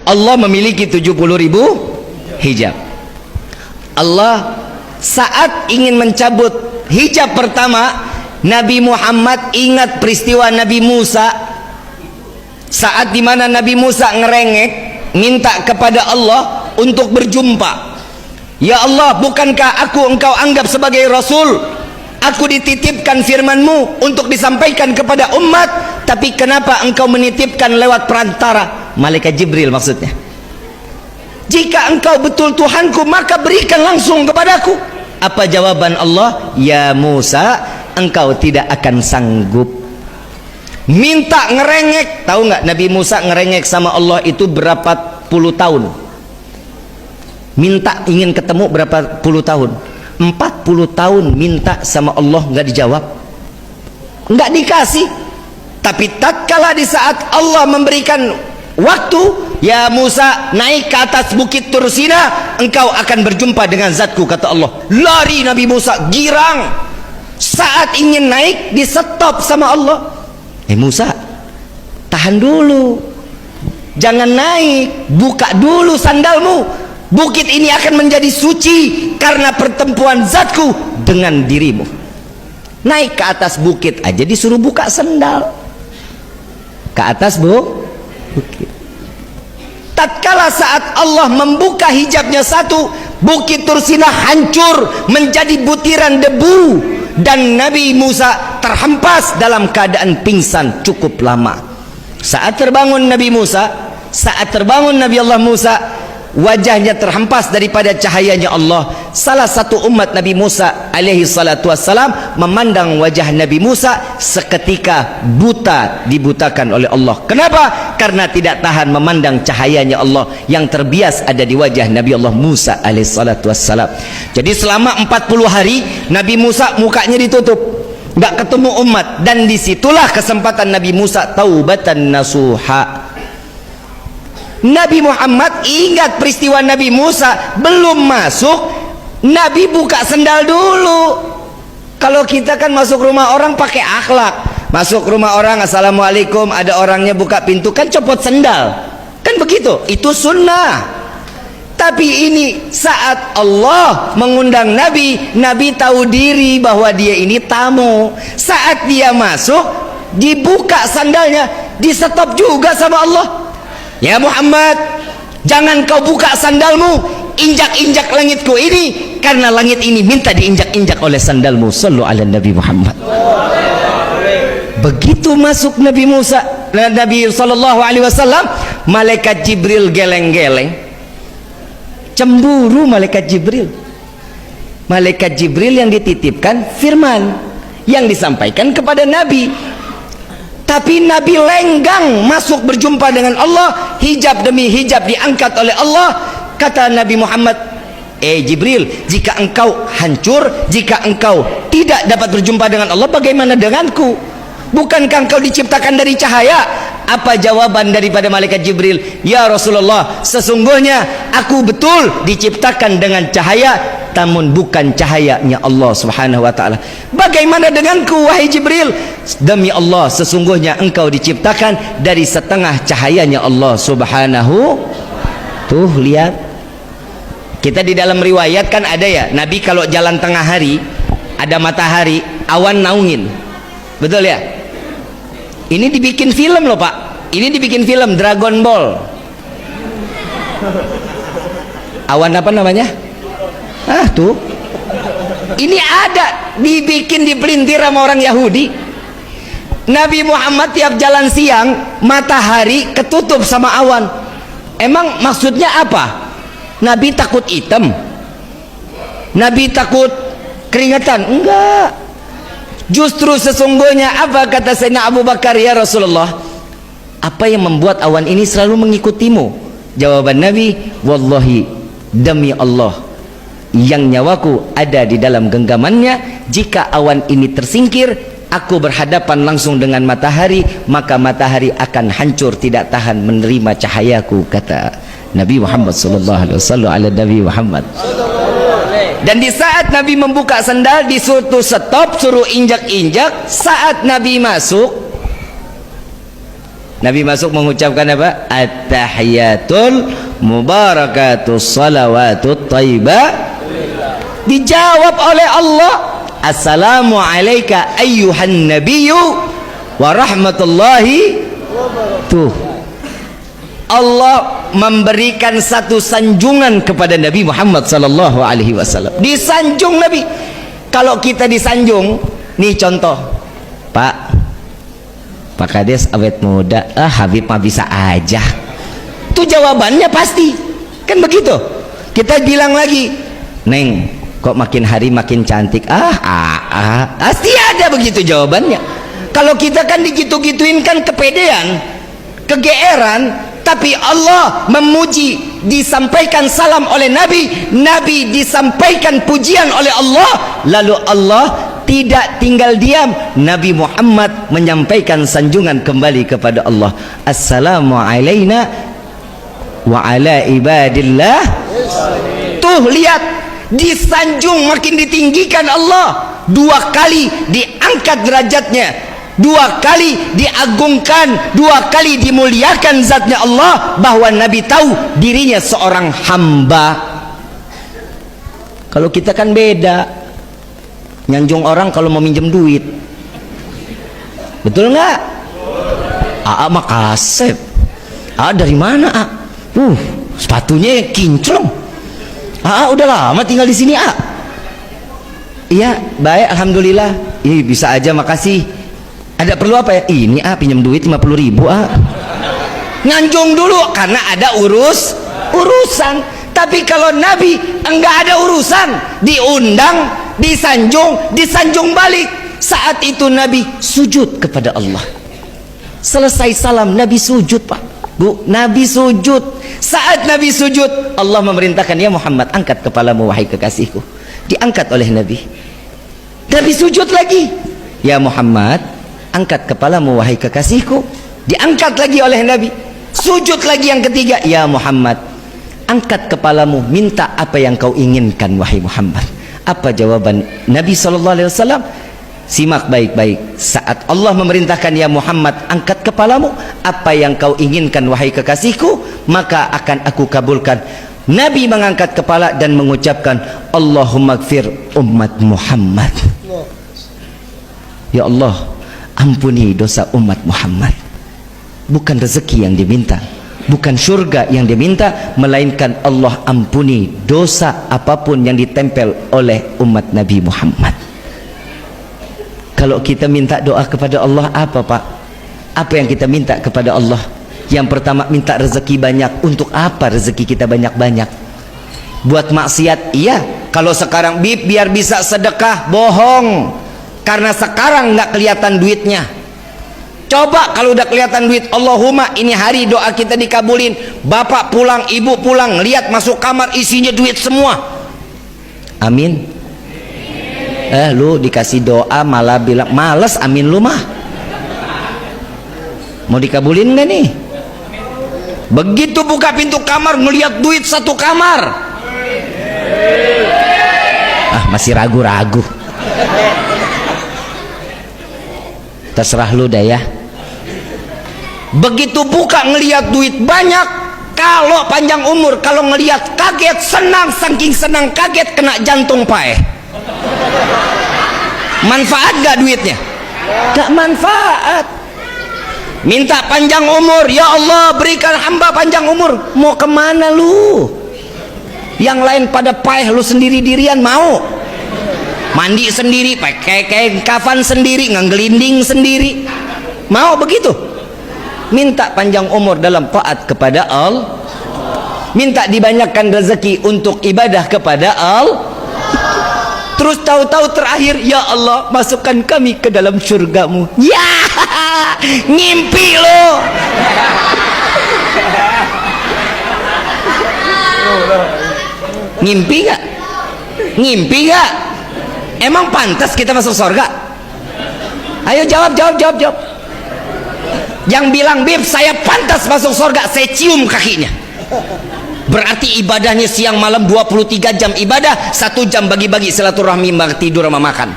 Allah memiliki 70.000 hijab. Allah saat ingin mencabut hijab pertama, Nabi Muhammad ingat peristiwa Nabi Musa, saat dimana Nabi Musa ngerengek minta kepada Allah untuk berjumpa. Ya Allah, bukankah engkau anggap sebagai Rasul? Aku dititipkan firman-Mu untuk disampaikan kepada umat, tapi kenapa engkau menitipkan lewat perantara malaikat Jibril maksudnya? Jika engkau betul Tuhanku, maka berikan langsung kepadaku. Apa jawaban Allah? Ya Musa, engkau tidak akan sanggup. Minta ngerengek. Tahu nggak Nabi Musa ngerengek sama Allah itu berapa puluh tahun? Minta ingin ketemu berapa puluh tahun? 40 tahun minta sama Allah, nggak dijawab, nggak dikasih. Tapi tatkala di saat Allah memberikan waktu, ya Musa naik ke atas bukit Tursina, engkau akan berjumpa dengan zatku, kata Allah. Lari Nabi Musa, girang. Saat ingin naik, di stop sama Allah. Musa, tahan dulu, jangan naik, buka dulu sandalmu. Bukit ini akan menjadi suci karena pertemuan zatku dengan dirimu. Naik ke atas bukit aja disuruh buka sandal. Ke atas bukit. Tatkala saat Allah membuka hijabnya satu, bukit Tursina hancur menjadi butiran debu, dan Nabi Musa terhempas dalam keadaan pingsan cukup lama. Saat terbangun Nabi Musa, saat terbangun Nabi Allah Musa, wajahnya terhempas daripada cahayanya Allah. Salah satu umat Nabi Musa alaihi salatu wassalam memandang wajah Nabi Musa, seketika buta, dibutakan oleh Allah. Kenapa? Karena tidak tahan memandang cahayanya Allah yang terbias ada di wajah Nabi Allah Musa alaihi salatu wassalam. Jadi selama 40 hari Nabi Musa mukanya ditutup, nggak ketemu umat, dan disitulah kesempatan Nabi Musa taubatan nasuha. Nabi Muhammad ingat peristiwa Nabi Musa belum masuk, Nabi buka sendal dulu. Kalau kita kan masuk rumah orang pakai akhlak, masuk rumah orang assalamualaikum, ada orangnya buka pintu kan copot sendal, kan begitu, itu sunnah. Tapi ini saat Allah mengundang Nabi, Nabi tahu diri bahwa dia ini tamu. Saat dia masuk, dibuka sandalnya, di stop juga sama Allah. Ya Muhammad, jangan kau buka sandalmu, injak-injak langitku ini, karena langit ini minta diinjak-injak oleh sandalmu. Sallu ala Nabi Muhammad. Begitu masuk Nabi Musa, Nabi sallallahu alaihi wasallam, malaikat Jibril geleng-geleng. Cemburu malaikat Jibril. Malaikat Jibril yang dititipkan firman yang disampaikan kepada Nabi. Tapi Nabi lenggang masuk berjumpa dengan Allah, hijab demi hijab diangkat oleh Allah. Kata Nabi Muhammad, Jibril, jika engkau hancur, jika engkau tidak dapat berjumpa dengan Allah, bagaimana denganku? Bukankah engkau diciptakan dari cahaya? Apa jawaban daripada malaikat Jibril? Ya Rasulullah, sesungguhnya aku betul diciptakan dengan cahaya, namun bukan cahayanya Allah subhanahu wa ta'ala. Bagaimana denganku wahai Jibril? Demi Allah, sesungguhnya engkau diciptakan dari setengah cahayanya Allah subhanahu. Tuh lihat, kita di dalam riwayat kan ada ya, Nabi kalau jalan tengah hari, ada matahari, awan naungin, betul ya? Ini dibikin film loh Pak, ini dibikin film Dragon Ball. Awan apa namanya? Tuh, ini ada, dibikin, dipelintir sama orang Yahudi. Nabi Muhammad tiap jalan siang, matahari ketutup sama awan. Emang maksudnya apa? Nabi takut hitam? Nabi takut keringetan? Enggak. Justru sesungguhnya apa kata Sayyidina Abu Bakar, ya Rasulullah, apa yang membuat awan ini selalu mengikutimu? Jawaban Nabi, wallahi, demi Allah yang nyawaku ada di dalam genggamannya, jika awan ini tersingkir, aku berhadapan langsung dengan matahari, maka matahari akan hancur, tidak tahan menerima cahayaku, kata Nabi Muhammad sallallahu alaihi wasallam. Ala Nabi Muhammad. Dan di saat Nabi membuka sandal, disuruh stop, suruh injak-injak. Saat Nabi masuk, Nabi masuk mengucapkan apa? At-tahiyatul mubarakatus salawatut thayyibah. Dijawab oleh Allah, assalamu alayka ayyuhan nabiyyu wa rahmatullahi. Tuh, Allah memberikan satu sanjungan kepada Nabi Muhammad sallallahu alaihi wasallam. Disanjung Nabi. Kalau kita disanjung, nih contoh, Pak Kades awet muda, Habib mah bisa aja. Itu jawabannya pasti. Kan begitu. Kita bilang lagi, Neng, kok makin hari makin cantik. Pasti ada begitu jawabannya. Kalau kita kan digitu-gituin kan kepedean, kegeeran. Tapi Allah memuji, disampaikan salam oleh Nabi, Nabi disampaikan pujian oleh Allah, lalu Allah tidak tinggal diam. Nabi Muhammad menyampaikan sanjungan kembali kepada Allah, assalamu alayna wa ala ibadillah. Tuh lihat, disanjung, makin ditinggikan Allah, 2 kali diangkat derajatnya, 2 kali diagungkan, 2 kali dimuliakan zatnya Allah, bahwa Nabi tahu dirinya seorang hamba. Kalau kita kan beda, nyanjung orang kalau mau minjem duit, betul nggak? Mah kasep. Dari mana? Sepatunya kinclong. Udah lama tinggal di sini. Iya, baik, alhamdulillah. Bisa aja, makasih. Ada perlu apa ya? Ini pinjam duit 50.000. Nyanjung dulu karena ada urusan. Tapi kalau Nabi enggak ada urusan, diundang, disanjung balik. Saat itu Nabi sujud kepada Allah. Selesai salam Nabi sujud, Pak Bu, Nabi sujud. Saat Nabi sujud, Allah memerintahkan, ya Muhammad, angkat kepalamu wahai kekasihku. Diangkat oleh Nabi. Nabi sujud lagi, ya Muhammad, angkat kepalamu wahai kekasihku. Diangkat lagi oleh Nabi. Sujud lagi yang ketiga, ya Muhammad, angkat kepalamu, minta apa yang kau inginkan wahai Muhammad. Apa jawaban Nabi SAW? Simak baik-baik. Saat Allah memerintahkan, ya Muhammad, angkat kepalamu, apa yang kau inginkan wahai kekasihku, maka akan aku kabulkan. Nabi mengangkat kepala dan mengucapkan, Allahumma gfir umat Muhammad. Ya Allah, ampuni dosa umat Muhammad. Bukan rezeki yang diminta, bukan surga yang diminta, melainkan Allah ampuni dosa apapun yang ditempel oleh umat Nabi Muhammad. Kalau kita minta doa kepada Allah, apa Pak? Apa yang kita minta kepada Allah? Yang pertama, minta rezeki banyak. Untuk apa rezeki kita banyak-banyak? Buat maksiat? Iya. Kalau sekarang biar bisa sedekah, bohong. Karena sekarang nggak kelihatan duitnya. Coba kalau udah kelihatan duit, Allahumma ini hari doa kita dikabulin. Bapak pulang, ibu pulang, lihat masuk kamar isinya duit semua. Amin. Lu dikasih doa malah bilang males, amin lu mah. Mau dikabulin nggak nih? Begitu buka pintu kamar ngelihat duit satu kamar, masih ragu-ragu. Terserah lu dah ya. Begitu buka ngelihat duit banyak, kalau panjang umur, kalau ngelihat kaget, senang, saking senang kaget kena jantung pae. Manfaat gak duitnya? Gak manfaat. Minta panjang umur, ya Allah berikan hamba panjang umur. Mau kemana lu? Yang lain pada paeh, lu sendiri dirian mau? Mandi sendiri, pakai kain kafan sendiri, ngelinding sendiri, mau begitu? Minta panjang umur dalam taat kepada Allah, minta dibanyakan rezeki untuk ibadah kepada Allah. Terus tahu-tahu terakhir, ya Allah masukkan kami ke dalam surgamu. Ya, ngimpi lo. Ngimpi gak? Ngimpi gak? Emang pantas kita masuk surga? Ayo jawab. Yang bilang, Bib saya pantas masuk surga, saya cium kakinya. Berarti ibadahnya siang malam 23 jam ibadah, 1 jam bagi-bagi silaturahmi, tidur sama makan.